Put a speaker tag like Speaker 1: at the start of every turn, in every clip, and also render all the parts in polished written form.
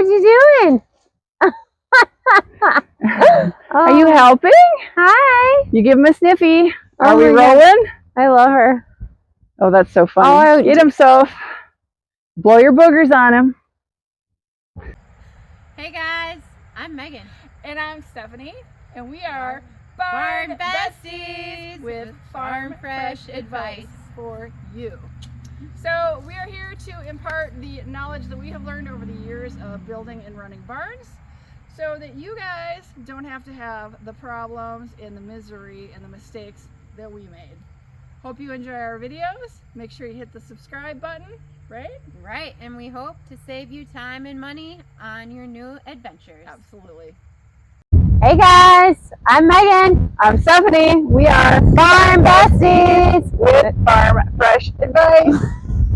Speaker 1: what you doing?
Speaker 2: Are you helping?
Speaker 1: Hi.
Speaker 2: You give him a sniffy. Are
Speaker 1: Oh
Speaker 2: we
Speaker 1: my God.
Speaker 2: rolling?
Speaker 1: I love her.
Speaker 2: Oh, that's so funny. Get himself. Blow your boogers on him.
Speaker 3: Hey guys, I'm Megan.
Speaker 4: And I'm Stephanie. And we are Barnbestiesllc with farm fresh advice for you. So we are here to impart the knowledge that we have learned over the years of building and running barns so that you guys don't have to have the problems and the misery and the mistakes that we made. Hope you enjoy our videos. Make sure you hit the subscribe button, right?
Speaker 3: Right, and we hope to save you time and money on your new adventures.
Speaker 4: Absolutely.
Speaker 1: Hey guys, I'm Megan.
Speaker 2: I'm Stephanie. We are
Speaker 1: Barnbestiesllc
Speaker 2: with Farm Fresh Advice.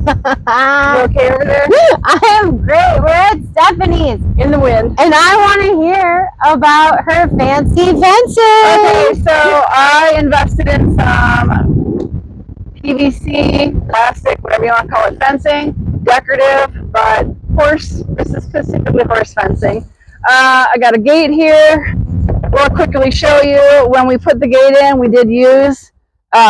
Speaker 2: You okay over there?
Speaker 1: I am great. We're at Stephanie's
Speaker 2: In the wind.
Speaker 1: and I want to hear about her fancy fencing.
Speaker 2: Okay, so I invested in some PVC, plastic, whatever you want to call it, fencing, decorative, but this is specifically horse fencing. I got a gate here. We'll quickly show you when we put the gate in. We did use,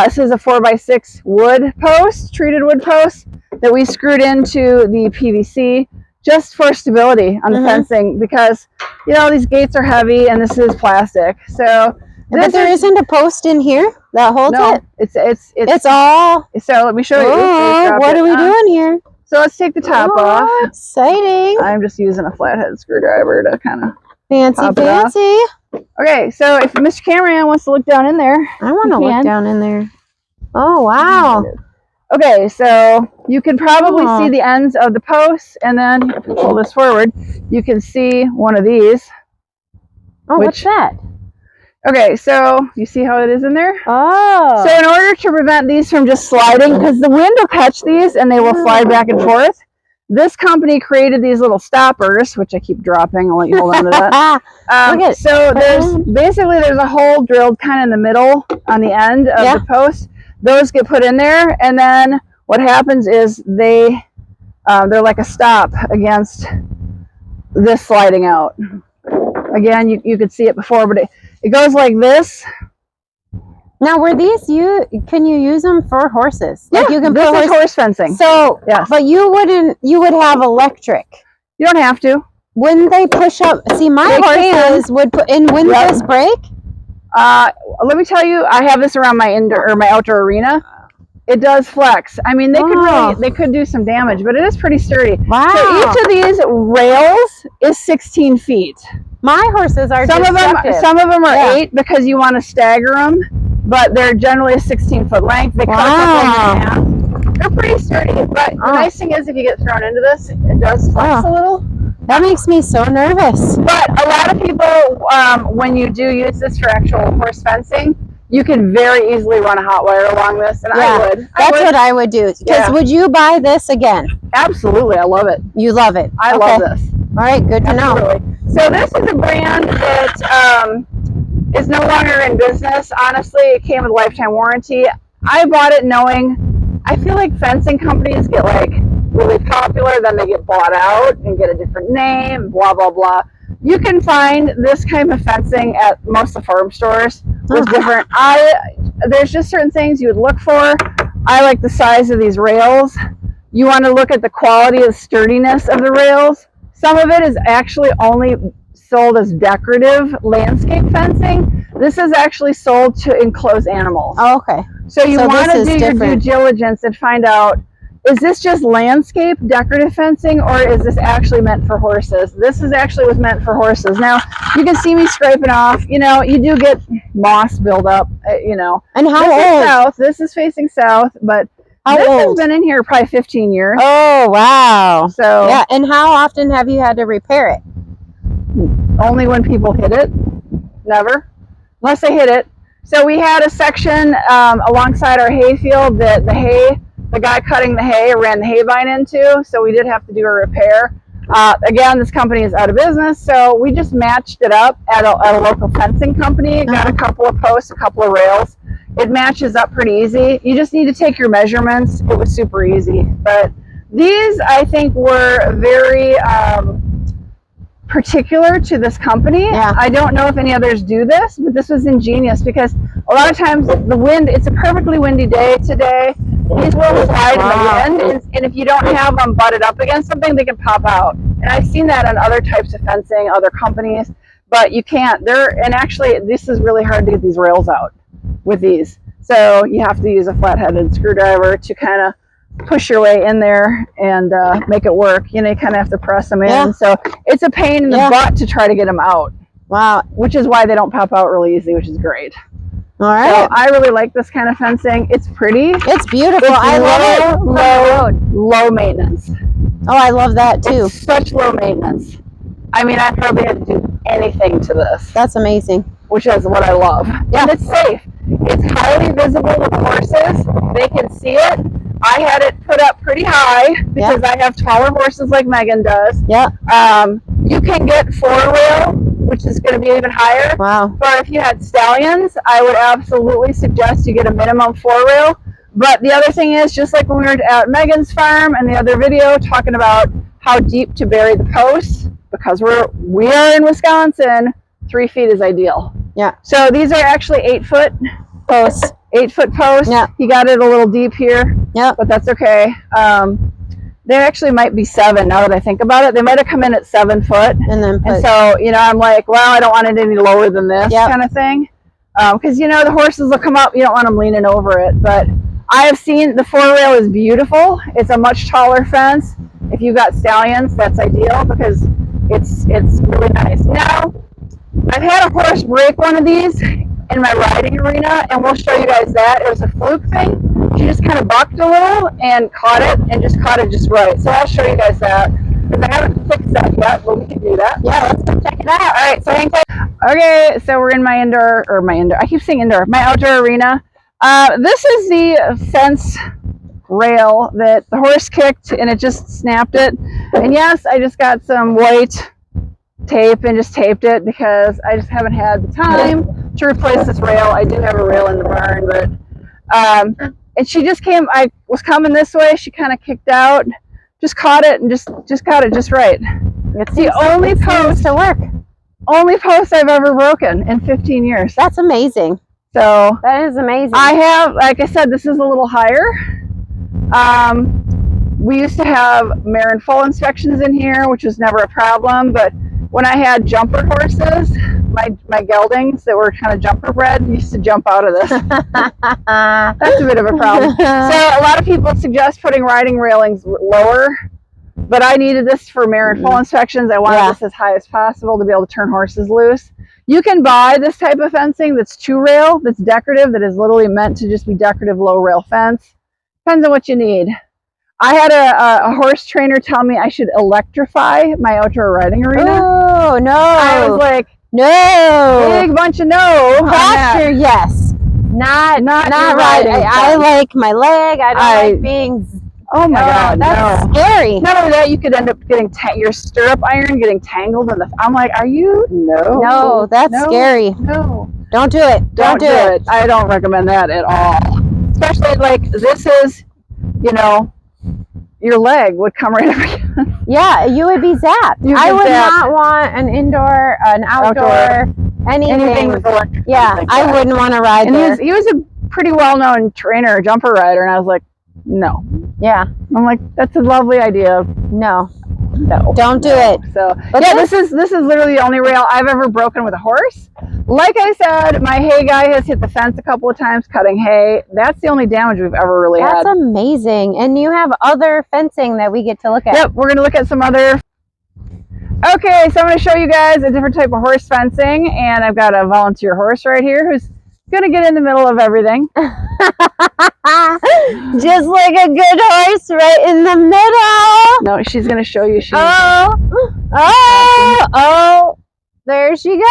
Speaker 2: this is a 4x6 wood post, treated wood post that we screwed into the PVC just for stability on the fencing because, you know, these gates are heavy and this is plastic. So,
Speaker 1: But there isn't a post in here that holds it?
Speaker 2: It's
Speaker 1: all...
Speaker 2: So let me show you.
Speaker 1: Oh, what are we doing here?
Speaker 2: So let's take the top off.
Speaker 1: Exciting.
Speaker 2: I'm just using a flathead screwdriver to kind of
Speaker 1: Fancy.
Speaker 2: Okay, so if Mr. Cameraman wants to look down in there,
Speaker 1: I want to look down in there. Oh, wow.
Speaker 2: Okay, so you can probably see the ends of the posts, and then if you pull this forward, you can see one of these.
Speaker 1: Oh, what's that?
Speaker 2: Okay, so you see how it is in there?
Speaker 1: Oh.
Speaker 2: So in order to prevent these from just sliding, because the wind will catch these and they will slide back and forth, this company created these little stoppers, which I keep dropping. I'll let you hold on to that. So there's a hole drilled kind of in the middle on the end of the post. Those get put in there, and then what happens is they're like a stop against this sliding out. Again, you could see it before, but it goes like this.
Speaker 1: Now, were these can you use them for horses?
Speaker 2: Yeah,
Speaker 1: like you can
Speaker 2: this
Speaker 1: put
Speaker 2: is horse fencing.
Speaker 1: So,
Speaker 2: yes.
Speaker 1: But you would have electric.
Speaker 2: You don't have to.
Speaker 1: Wouldn't they push up? See, my horses would put in. Wouldn't this break?
Speaker 2: Let me tell you, I have this around my outdoor arena. It does flex. I mean, they could do some damage, but it is pretty sturdy.
Speaker 1: Wow.
Speaker 2: So each of these rails is 16 feet.
Speaker 1: My horses are
Speaker 2: some of them are 8 because you want to stagger them, but they're generally a 16-foot length. They cut up in half. They're pretty sturdy, but the nice thing is if you get thrown into this, it does flex a little.
Speaker 1: That makes me so nervous.
Speaker 2: But a lot of people, when you do use this for actual horse fencing, you can very easily run a hot wire along this, and I would.
Speaker 1: That's what I would do. Because would you buy this again?
Speaker 2: Absolutely, I love it.
Speaker 1: You love it.
Speaker 2: I love this.
Speaker 1: All right, good to know.
Speaker 2: So this is a brand that is no longer in business. Honestly, it came with a lifetime warranty. I bought it knowing, I feel like fencing companies get like really popular, then they get bought out and get a different name, blah, blah, blah. You can find this kind of fencing at most of the farm stores. There's there's just certain things you would look for. I like the size of these rails. You want to look at the quality of sturdiness of the rails. Some of it is actually only sold as decorative landscape fencing. This is actually sold to enclose animals.
Speaker 1: Oh, okay.
Speaker 2: So you want to do your due diligence and find out, is this just landscape decorative fencing, or is this actually meant for horses? This was meant for horses. Now, you can see me scraping off. You know, you do get moss buildup, you know.
Speaker 1: And how
Speaker 2: old?
Speaker 1: Is
Speaker 2: south. This is facing south, but this has been in here probably 15 years.
Speaker 1: Oh, wow.
Speaker 2: So
Speaker 1: yeah, and how often have you had to repair it?
Speaker 2: Only when people hit it. Never. Unless they hit it. So we had a section alongside our hay field that the guy cutting the hay ran the hay vine into, so we did have to do a repair. Again, this company is out of business, so we just matched it up at a local fencing company. Got a couple of posts, a couple of rails. It matches up pretty easy. You just need to take your measurements. It was super easy. But these, I think, were very particular to this company.
Speaker 1: Yeah.
Speaker 2: I don't know if any others do this, but this was ingenious because a lot of times the wind, it's a perfectly windy day today. These will slide in the wind, and if you don't have them butted up against something, they can pop out. And I've seen that on other types of fencing, other companies, but you can't. And actually, this is really hard to get these rails out with these. So you have to use a flat-headed screwdriver to kind of push your way in there and make it work. You know, you kind of have to press them in.
Speaker 1: Yeah.
Speaker 2: So it's a pain in the butt to try to get them out.
Speaker 1: Wow.
Speaker 2: Which is why they don't pop out really easy, which is great.
Speaker 1: All right.
Speaker 2: So I really like this kind of fencing. It's pretty.
Speaker 1: It's beautiful.
Speaker 2: It's
Speaker 1: I love it.
Speaker 2: low maintenance.
Speaker 1: Oh, I love that too.
Speaker 2: It's such low maintenance. I mean, I hardly had to do anything to this,
Speaker 1: That's amazing.
Speaker 2: which is what I love.
Speaker 1: Yeah.
Speaker 2: And it's safe. It's highly visible to the horses. They can see it. I had it put up pretty high because I have taller horses like Megan does.
Speaker 1: Yeah.
Speaker 2: You can get 4-rail, which is going to be even higher.
Speaker 1: Wow.
Speaker 2: But if you had stallions, I would absolutely suggest you get a minimum 4-rail. But the other thing is, just like when we were at Megan's farm and the other video talking about how deep to bury the posts, because we are in Wisconsin, 3 feet is ideal.
Speaker 1: Yeah.
Speaker 2: So these are actually 8-foot
Speaker 1: Posts.
Speaker 2: 8-foot posts.
Speaker 1: Yeah.
Speaker 2: He got it a little deep here.
Speaker 1: Yep.
Speaker 2: But that's okay. They actually might be 7 now that I think about it. They might have come in at 7 foot.
Speaker 1: And then put.
Speaker 2: And so, you know, I'm like, well, I don't want it any lower than this kind of thing. Because, you know, the horses will come up. You don't want them leaning over it. But I have seen the 4-rail is beautiful. It's a much taller fence. If you've got stallions, that's ideal because it's really nice. Now, I've had a horse break one of these in my riding arena, and we'll show you guys that. It was a fluke thing. She just kind of bucked a little and caught it just right. So I'll show you guys that because I haven't fixed that yet, but we can do that.
Speaker 1: Yeah, let's go check it out.
Speaker 2: All right, so hang tight. Okay, so we're in my I keep saying indoor, my outdoor arena. This is the fence rail that the horse kicked and it just snapped it. And yes, I just got some white tape and just taped it because I just haven't had the time to replace this rail. I do have a rail in the barn, but and she just came. I was coming this way. She kind of kicked out, just caught it, and just got it just right. It's the only post
Speaker 1: to work.
Speaker 2: Only post I've ever broken in 15 years.
Speaker 1: That's amazing.
Speaker 2: So
Speaker 1: that is amazing.
Speaker 2: I have, like I said, this is a little higher. We used to have mare and foal inspections in here, which was never a problem, but when I had jumper horses, my geldings that were kind of jumper bred used to jump out of this. That's a bit of a problem. So a lot of people suggest putting riding railings lower, but I needed this for mare and foal inspections. I wanted this as high as possible to be able to turn horses loose. You can buy this type of fencing that's 2-rail, that's decorative, that is literally meant to just be decorative low rail fence. Depends on what you need. I had a horse trainer tell me I should electrify my outdoor riding arena.
Speaker 1: Oh, no.
Speaker 2: I was like,
Speaker 1: no.
Speaker 2: Big bunch of no.
Speaker 1: Pasture, yes. Not riding. I like my leg. I don't like being.
Speaker 2: Oh my God,
Speaker 1: that's scary.
Speaker 2: Not only that, you could end up getting your stirrup iron getting tangled in the. I'm like, are you?
Speaker 1: No, that's scary.
Speaker 2: No.
Speaker 1: Don't do it. Don't do it.
Speaker 2: I don't recommend that at all. Especially like this is, you know, your leg would come right up against.
Speaker 1: Yeah, you would be zapped. I would not want an outdoor, anything
Speaker 2: with electric.
Speaker 1: Yeah,
Speaker 2: like
Speaker 1: I wouldn't want to ride there.
Speaker 2: He was a pretty well-known trainer, jumper rider, and I was like, no.
Speaker 1: Yeah.
Speaker 2: I'm like, that's a lovely idea.
Speaker 1: No.
Speaker 2: Don't
Speaker 1: do it.
Speaker 2: So,
Speaker 1: but
Speaker 2: yeah, this is literally the only rail I've ever broken with a horse. Like I said, my hay guy has hit the fence a couple of times cutting hay. That's the only damage we've ever really had.
Speaker 1: That's amazing. And you have other fencing that we get to look at.
Speaker 2: Yep, we're going to look at some other. Okay, so I'm going to show you guys a different type of horse fencing, and I've got a volunteer horse right here who's going to get in the middle of everything.
Speaker 1: Just like a good horse right in the middle.
Speaker 2: No, she's going to show you.
Speaker 1: There she goes.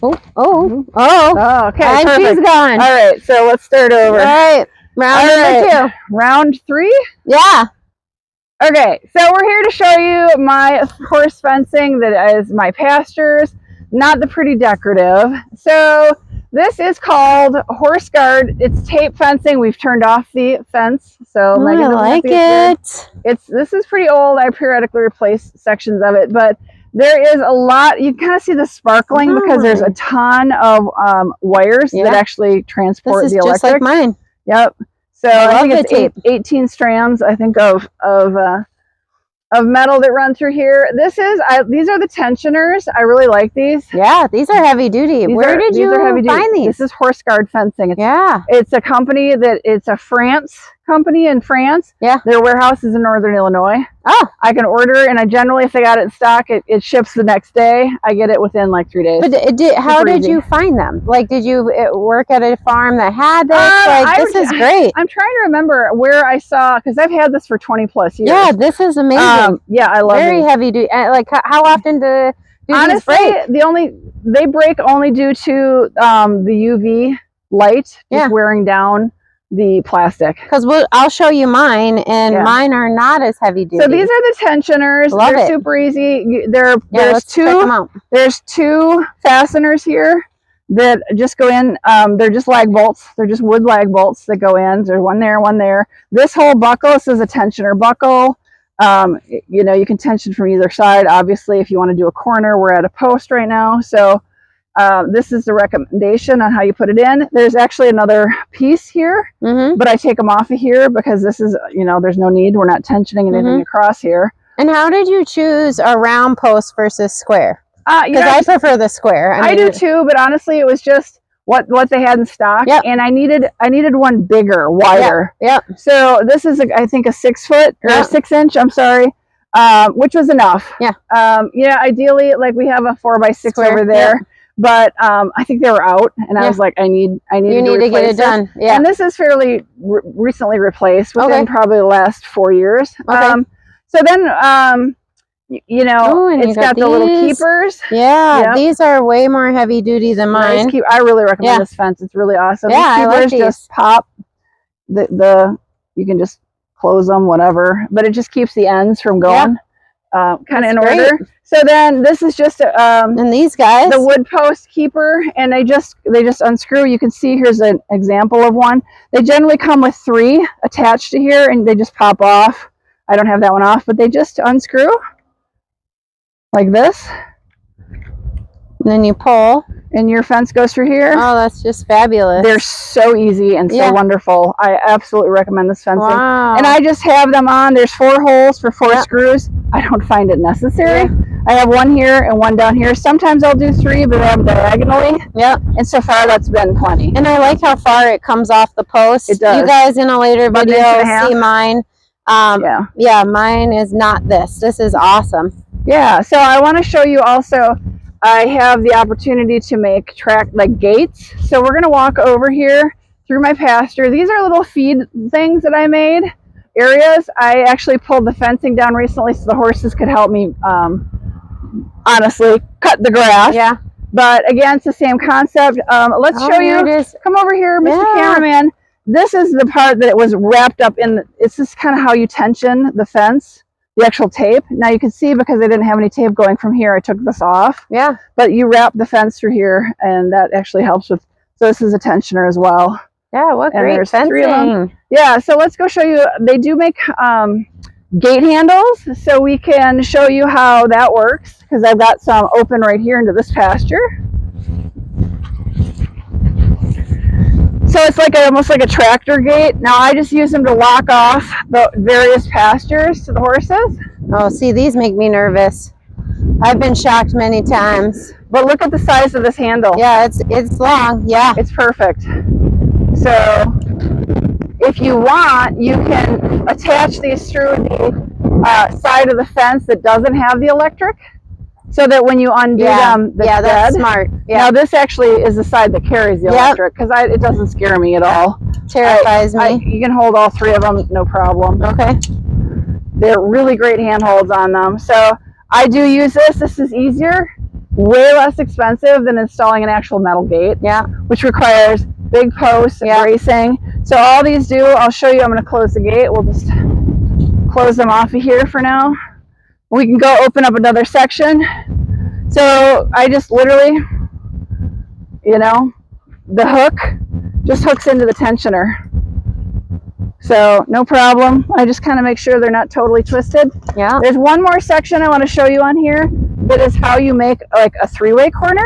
Speaker 2: Okay,
Speaker 1: and
Speaker 2: perfect.
Speaker 1: She's gone.
Speaker 2: All right, so let's start over.
Speaker 1: All right, round number 2.
Speaker 2: Round 3?
Speaker 1: Yeah.
Speaker 2: Okay, so we're here to show you my horse fencing that is my pastures, not the pretty decorative. So this is called horse guard. It's tape fencing. We've turned off the fence. So Megan
Speaker 1: I like it.
Speaker 2: This is pretty old. I periodically replace sections of it, but there is a lot. You kind of see the sparkling because there's a ton of wires that actually transport the electric.
Speaker 1: Just like mine.
Speaker 2: Yep. So I think it's 18 strands, I think, of metal that run through here. These are the tensioners. I really like these.
Speaker 1: Yeah, these are heavy duty. Where did you find these?
Speaker 2: This is Horse Guard Fencing.
Speaker 1: Yeah.
Speaker 2: It's a company it's a France company in France.
Speaker 1: Yeah.
Speaker 2: Their warehouse is in Northern Illinois.
Speaker 1: Oh.
Speaker 2: I can order, and I generally, if they got it in stock, it ships the next day. I get it within like 3 days.
Speaker 1: But how did you find them? Like, did you work at a farm that had this? This is great.
Speaker 2: I'm trying to remember where I saw, because I've had this for 20 plus years.
Speaker 1: Yeah, this is amazing.
Speaker 2: Yeah, I love it.
Speaker 1: Very heavy duty. Like, how often do these break?
Speaker 2: They break only due to the UV light just wearing down the plastic.
Speaker 1: Because I'll show you mine, and mine are not as heavy duty.
Speaker 2: So these are the tensioners. They're super easy. There's two fasteners here that just go in. They're just lag bolts. They're just wood lag bolts that go in. There's one there, one there. This whole buckle, this is a tensioner buckle. You know, you can tension from either side. Obviously, if you want to do a corner, we're at a post right now. So this is the recommendation on how you put it in. There's actually another piece here, but I take them off of here because this is, you know, there's no need. We're not tensioning anything across here.
Speaker 1: And how did you choose a round post versus square? Because I prefer the square.
Speaker 2: I do too, but honestly, it was just what they had in stock, and I needed one bigger, wider. So this is I think a 6 foot or 6 inch. I'm sorry, which was enough. Ideally, like we have a 4x6 over there. But I think they were out, and I was like, I need to get it done. Yeah. And this is fairly recently replaced within probably the last 4 years. So then, you know, it's got the little keepers.
Speaker 1: Yeah, these are way more heavy duty than mine.
Speaker 2: I really recommend this fence. It's really awesome.
Speaker 1: Yeah,
Speaker 2: these keepers just pop. You can just close them, whatever. But it just keeps the ends from going. Kind of in order. So then this is just
Speaker 1: and these guys,
Speaker 2: the wood post keeper, and they just unscrew. You can see here's an example of one. They generally come with 3 attached to here, and they just pop off. I don't have that one off, but they just unscrew like this.
Speaker 1: And then you pull,
Speaker 2: and your fence goes through here.
Speaker 1: Oh, that's just fabulous.
Speaker 2: They're so easy and so wonderful. I absolutely recommend this fencing.
Speaker 1: Wow.
Speaker 2: And I just have them on. There's 4 holes for 4 screws. I don't find it necessary. I have one here and one down here. Sometimes I'll do 3, but I have them diagonally. And so far that's been plenty.
Speaker 1: And I like how far it comes off the post.
Speaker 2: It does.
Speaker 1: You guys in a later video see mine. Mine is not this. This is awesome.
Speaker 2: Yeah, so I want to show you also, I have the opportunity to make gates. So we're going to walk over here through my pasture. These are little feed things that I made, areas. I actually pulled the fencing down recently so the horses could help me, honestly, cut the grass. But again, it's the same concept. Let's show you. Come over here, Mr. Cameraman. This is the part that it was wrapped up in. It's just kind of how you tension the fence. The actual tape. Now you can see, because I didn't have any tape going from here, I took this off. But you wrap the fence through here, and that actually helps with. So this is a tensioner as well.
Speaker 1: Yeah, what great fencing.
Speaker 2: 3 of them. Yeah, so let's go show you. They do make gate handles, so we can show you how that works, because I've got some open right here into this pasture. So it's like almost like a tractor gate. Now I just use them to lock off the various pastures to the horses.
Speaker 1: Oh, see, these make me nervous. I've been shocked many times.
Speaker 2: But look at the size of this handle.
Speaker 1: Yeah, it's long. Yeah,
Speaker 2: it's perfect. So if you want, you can attach these through the side of the fence that doesn't have the electric, so that when you undo them,
Speaker 1: that's smart.
Speaker 2: Now this actually is the side that carries the electric, because it doesn't scare me at all.
Speaker 1: Terrifies me.
Speaker 2: You can hold all 3 of them, no problem.
Speaker 1: Okay.
Speaker 2: They're really great handholds on them. So I do use this. This is easier, way less expensive than installing an actual metal gate. Which requires big posts and bracing. So all these do, I'll show you. I'm going to close the gate. We'll just close them off of here for now. We can go open up another section. So I just literally, you know, the hook just hooks into the tensioner. So no problem. I just kind of make sure they're not totally twisted.
Speaker 1: Yeah.
Speaker 2: There's one more section I want to show you on here that is how you make like a three-way corner.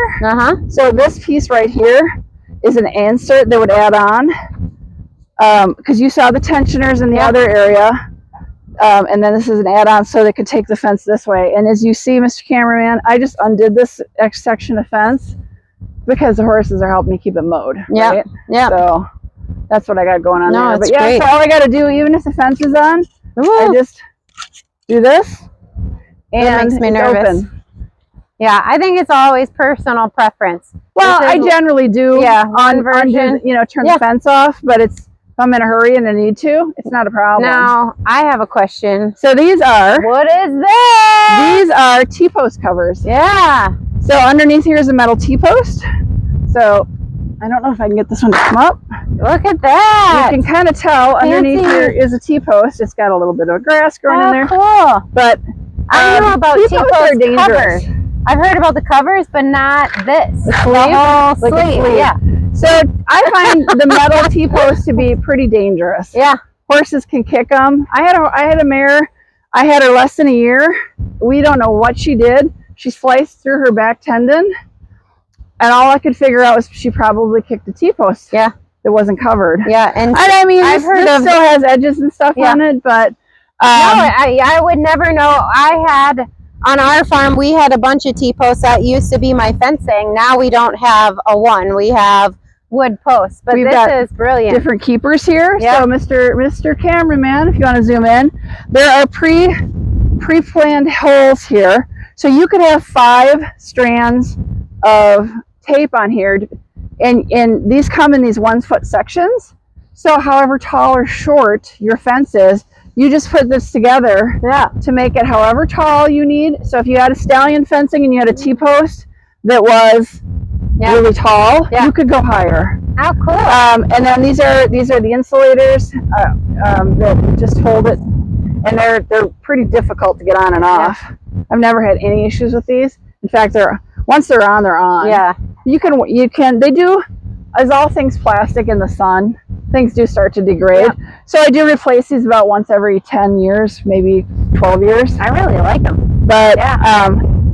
Speaker 2: So this piece right here is an insert that would add on, because you saw the tensioners in the other area. And then this is an add-on so they could take the fence this way. And as you see, Mr. Cameraman, I just undid this X section of fence because the horses are helping me keep it mowed. Right?
Speaker 1: Yeah.
Speaker 2: So that's what I got going on there.
Speaker 1: It's
Speaker 2: But yeah,
Speaker 1: great.
Speaker 2: so all I got to do, even if the fence is on, I just do this, and
Speaker 1: that makes me nervous.
Speaker 2: Open.
Speaker 1: Yeah, I think it's always personal preference.
Speaker 2: Well, I generally do.
Speaker 1: Yeah,
Speaker 2: on version, turn the fence off. But if I'm in a hurry and I need to, it's not a problem.
Speaker 1: Now I have a question.
Speaker 2: So these are.
Speaker 1: What is this?
Speaker 2: These are T-post covers.
Speaker 1: Yeah.
Speaker 2: So underneath here is a metal T-post. So I don't know if I can get this one to come up.
Speaker 1: Look at that.
Speaker 2: You can kind of tell underneath here is a T-post. It's got a little bit of grass growing in there.
Speaker 1: Cool.
Speaker 2: But
Speaker 1: I know about T-post
Speaker 2: are dangerous.
Speaker 1: covers. I've heard about the covers, but not this.
Speaker 2: The sleeve?
Speaker 1: Whole
Speaker 2: Like a
Speaker 1: sleeve.
Speaker 2: sleeve.
Speaker 1: Yeah.
Speaker 2: So I find the metal T-post to be pretty dangerous.
Speaker 1: Yeah.
Speaker 2: Horses can kick them. I had a mare. I had her less than a year. We don't know what she did. She sliced through her back tendon. And all I could figure out was she probably kicked a T-post.
Speaker 1: Yeah.
Speaker 2: That wasn't covered.
Speaker 1: Yeah. And
Speaker 2: I mean,
Speaker 1: I've heard
Speaker 2: this
Speaker 1: of
Speaker 2: still has edges and stuff on it, but
Speaker 1: no, I would never know. I had on our farm, we had a bunch of T-posts that used to be my fencing. Now we don't have a one. We have wood posts, but this is brilliant.
Speaker 2: Different keepers here.
Speaker 1: Yeah.
Speaker 2: So Mr. Cameraman, if you want to zoom in, there are pre-planned holes here. So you could have 5 strands of tape on here, and these come in these 1-foot sections. So however tall or short your fence is, you just put this together to make it however tall you need. So if you had a stallion fencing and you had a T-post that was really tall, you could go higher.
Speaker 1: How cool.
Speaker 2: And then these are the insulators that just hold it, and they're pretty difficult to get on and off. I've never had any issues with these. In fact, once they're on, they're on.
Speaker 1: Yeah.
Speaker 2: You can they do, as all things plastic in the sun, things do start to degrade. So I do replace these about once every 10 years, maybe 12 years.
Speaker 1: I really like them.
Speaker 2: But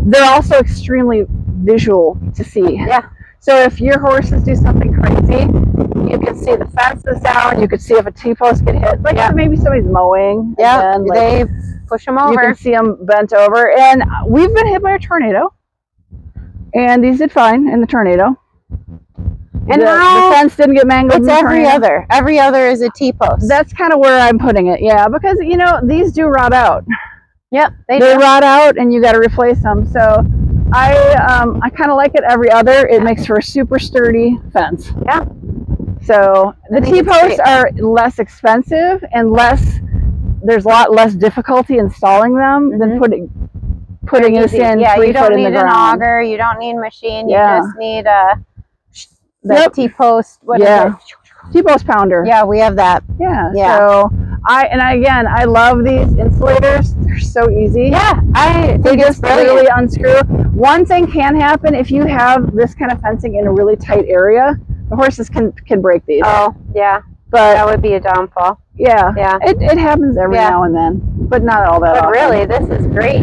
Speaker 2: they're also extremely visual to see.
Speaker 1: Yeah.
Speaker 2: So if your horses do something crazy, you can see the fences down. You could see if a T-post get hit. Like maybe somebody's mowing.
Speaker 1: Yeah.
Speaker 2: And
Speaker 1: they push them over.
Speaker 2: You can see them bent over. And we've been hit by a tornado. And these did fine in the tornado.
Speaker 1: And
Speaker 2: the fence didn't get mangled.
Speaker 1: It's every other. Every other is a T-post.
Speaker 2: That's kind of where I'm putting it. Yeah, because these do rot out.
Speaker 1: Yep,
Speaker 2: they rot out, and you got to replace them. So I kind of like it every other. It makes for a super sturdy fence.
Speaker 1: Yeah.
Speaker 2: So the T-posts are less expensive and there's a lot less difficulty installing them than putting this in 3 foot in the ground. You don't need an auger.
Speaker 1: You don't need a machine. You just need the T-post. What is it?
Speaker 2: T-post pounder.
Speaker 1: Yeah, we have that.
Speaker 2: Yeah. So I love these insulators. They're so easy.
Speaker 1: Yeah,
Speaker 2: they just really unscrew. One thing can happen if you have this kind of fencing in a really tight area. The horses can break these.
Speaker 1: Oh, yeah.
Speaker 2: But
Speaker 1: that would be a downfall.
Speaker 2: Yeah. It happens every now and then, but not all that often.
Speaker 1: But really, this is great.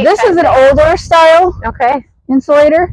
Speaker 2: This is an older style insulator.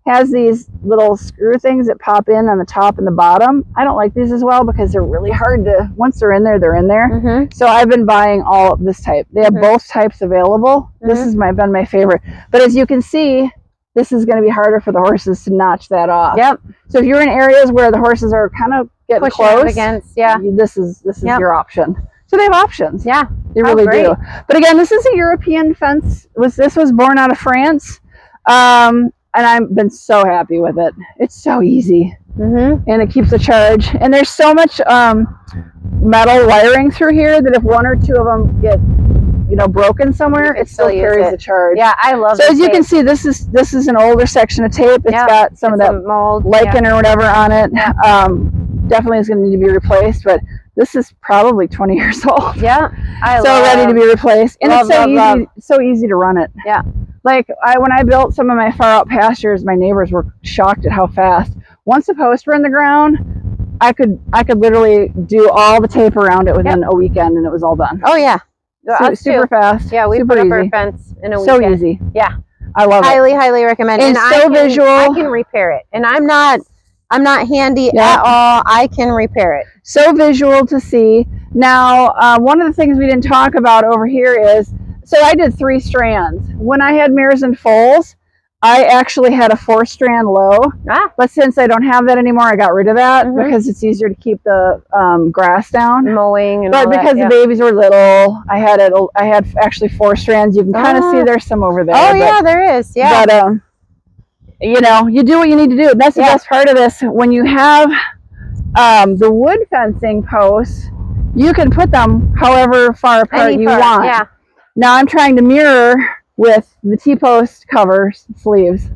Speaker 2: Has these little screw things that pop in on the top and the bottom. I don't like these as well because they're really hard to, once they're in there, they're in there. So I've been buying all of this type. They have both types available. This has been my favorite. But as you can see, this is going to be harder for the horses to notch that off. Yep. So if you're in areas where the horses are kind of getting close,
Speaker 1: against, this is
Speaker 2: your option. So they have options.
Speaker 1: Yeah.
Speaker 2: They really do. But again, this is a European fence. This was born out of France. And I've been so happy with it. It's so easy. And it keeps the charge. And there's so much metal wiring through here that if 1 or 2 of them get broken somewhere, it still carries the charge.
Speaker 1: Yeah, I love it.
Speaker 2: So as you can see, this is an older section of tape. It's got some of that
Speaker 1: mold,
Speaker 2: lichen or whatever on it. Definitely is going to need to be replaced, but this is probably 20 years old.
Speaker 1: Yeah,
Speaker 2: ready to be replaced. And it's so easy to run it.
Speaker 1: Yeah.
Speaker 2: Like when I built some of my far out pastures, my neighbors were shocked at how fast. Once the posts were in the ground, I could literally do all the tape around it within a weekend, and it was all done.
Speaker 1: Oh yeah.
Speaker 2: Super fast.
Speaker 1: Yeah, we
Speaker 2: super
Speaker 1: put up
Speaker 2: easy.
Speaker 1: our fence in a
Speaker 2: So
Speaker 1: weekend.
Speaker 2: easy.
Speaker 1: Yeah.
Speaker 2: I love it.
Speaker 1: Highly recommend.
Speaker 2: And so visual.
Speaker 1: I can repair it. And I'm not handy at all. I can repair it.
Speaker 2: So visual to see. Now, one of the things we didn't talk about over here is, so I did 3 strands. When I had mares and foals, I actually had a 4-strand low, but since I don't have that anymore, I got rid of that because it's easier to keep the grass down,
Speaker 1: mowing, and
Speaker 2: but
Speaker 1: all
Speaker 2: because
Speaker 1: that,
Speaker 2: the babies were little, I had actually 4 strands. You can kind of see there's some over there.
Speaker 1: Oh yeah, there is. Yeah,
Speaker 2: but you know, you do what you need to do. And that's the best part of this. When you have the wood fencing posts, you can put them however far apart you want.
Speaker 1: Yeah.
Speaker 2: Now I'm trying to mirror with the T-post covers, sleeves.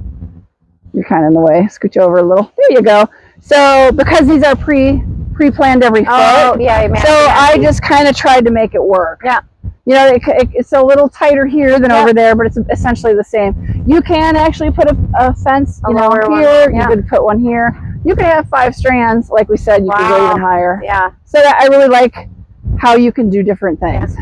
Speaker 2: You're kind of in the way. Scooch over a little. There you go. So because these are pre-planned every foot, so I just kind of tried to make it work. Yeah. You know, it's a little tighter here than over there, but it's essentially the same. You can actually put a fence, you know, here. You could put one here. You could have 5 strands, like we said. You could go even higher. Yeah. So I really like how you can do different things.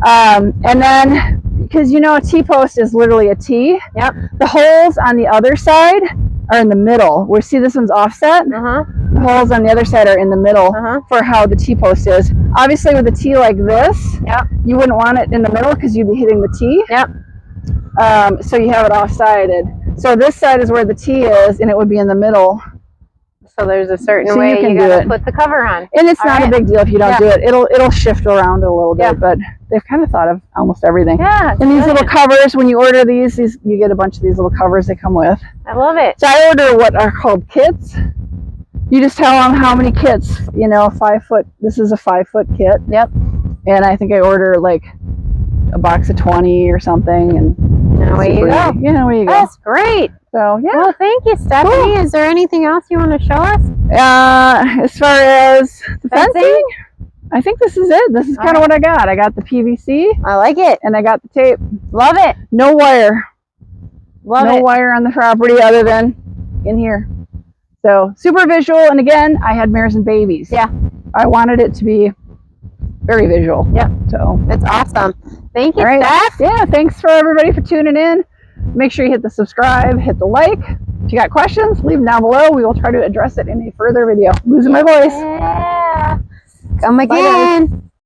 Speaker 2: And then, because you know, a T-post is literally a T. Yep. The holes on the other side are in the middle. We see this one's offset. The holes on the other side are in the middle for how the T-post is. Obviously, with a T like this, you wouldn't want it in the middle because you'd be hitting the T. Yep. So you have it off-sided. So this side is where the T is, and it would be in the middle.
Speaker 1: So there's a certain way you gotta put the cover on.
Speaker 2: And it's not a big deal if you don't do it. It'll shift around a little bit, but they've kind of thought of almost everything. Yeah. And these little covers, when you order these, you get a bunch of these little covers they come with.
Speaker 1: I love it.
Speaker 2: So I order what are called kits. You just tell them how many kits, you know, 5 foot, this is a 5-foot kit. Yep. And I think I order like a box of 20 or something. And
Speaker 1: away you go.
Speaker 2: Yeah, away you go.
Speaker 1: That's great.
Speaker 2: So, yeah.
Speaker 1: Well, thank you, Stephanie. Cool. Is there anything else you want to show us?
Speaker 2: As far as the fencing, I think this is it. This is kind of what I got. I got the PVC.
Speaker 1: I like it.
Speaker 2: And I got the tape.
Speaker 1: Love it.
Speaker 2: No wire.
Speaker 1: No
Speaker 2: wire on the property other than in here. So, super visual. And again, I had mares and babies. Yeah. I wanted it to be very visual. Yeah. So,
Speaker 1: it's awesome. Thank you,
Speaker 2: Steph. Yeah, thanks for everybody for tuning in. Make sure you hit the subscribe, hit the like. If you got questions, leave them down below. We will try to address it in a further video. Losing my voice.
Speaker 1: Yeah. Come again.